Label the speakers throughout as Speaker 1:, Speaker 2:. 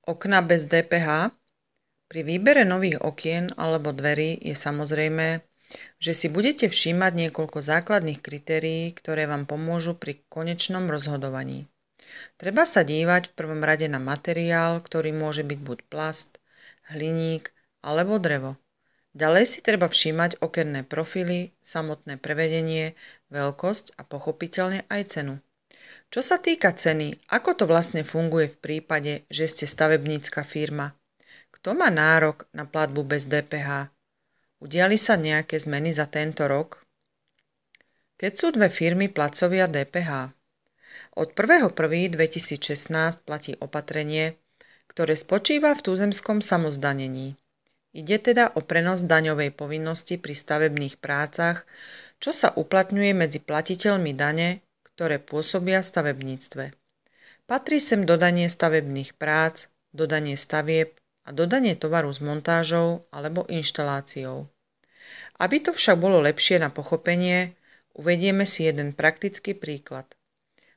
Speaker 1: Okná bez DPH. Pri výbere nových okien alebo dverí je samozrejmé, že si budete všímať niekoľko základných kritérií, ktoré vám pomôžu pri konečnom rozhodovaní. Treba sa dívať v prvom rade na materiál, ktorý môže byť buď plast, hliník alebo drevo. Ďalej si treba všímať okenné profily, samotné prevedenie, veľkosť a pochopiteľne aj cenu. Čo sa týka ceny, ako to vlastne funguje v prípade, že ste stavebnícka firma? Kto má nárok na platbu bez DPH? Udiali sa nejaké zmeny za tento rok? Keď sú dve firmy placovia DPH? Od 1.1.2016 platí opatrenie, ktoré spočíva v tuzemskom samozdanení. Ide teda o prenos daňovej povinnosti pri stavebných prácach, čo sa uplatňuje medzi platiteľmi dane, ktoré pôsobia v stavebníctve. Patrí sem dodanie stavebných prác, dodanie stavieb a dodanie tovaru s montážou alebo inštaláciou. Aby to však bolo lepšie na pochopenie, uvedieme si jeden praktický príklad.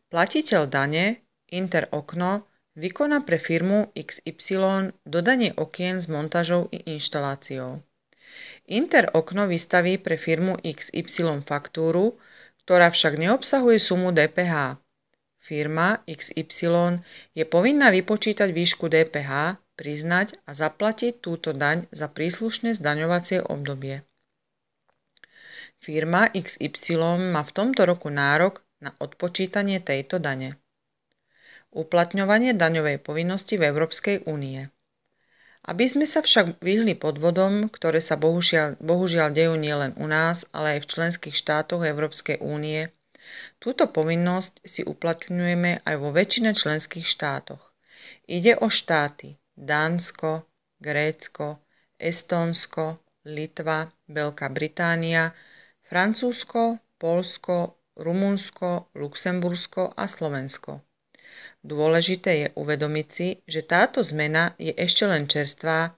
Speaker 1: Platiteľ dane Interokno vykoná pre firmu XY dodanie okien s montážou i inštaláciou. Interokno vystaví pre firmu XY faktúru, ktorá však neobsahuje sumu DPH. Firma XY je povinná vypočítať výšku DPH, priznať a zaplatiť túto daň za príslušné zdaňovacie obdobie. Firma XY má v tomto roku nárok na odpočítanie tejto dane. Uplatňovanie daňovej povinnosti v Európskej únie. Aby sme sa však vyhli podvodom, ktoré sa bohužiaľ dejú nielen u nás, ale aj v členských štátoch Európskej únie, túto povinnosť si uplatňujeme aj vo väčšine členských štátoch. Ide o štáty Dánsko, Grécko, Estónsko, Litva, Veľká Británia, Francúzsko, Poľsko, Rumunsko, Luxembursko a Slovensko. Dôležité je uvedomiť si, že táto zmena je ešte len čerstvá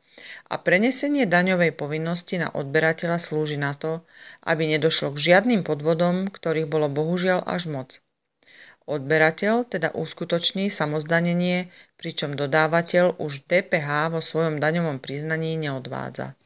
Speaker 1: a prenesenie daňovej povinnosti na odberateľa slúži na to, aby nedošlo k žiadnym podvodom, ktorých bolo bohužiaľ až moc. Odberateľ teda uskutoční samozdanenie, pričom dodávateľ už DPH vo svojom daňovom priznaní neodvádza.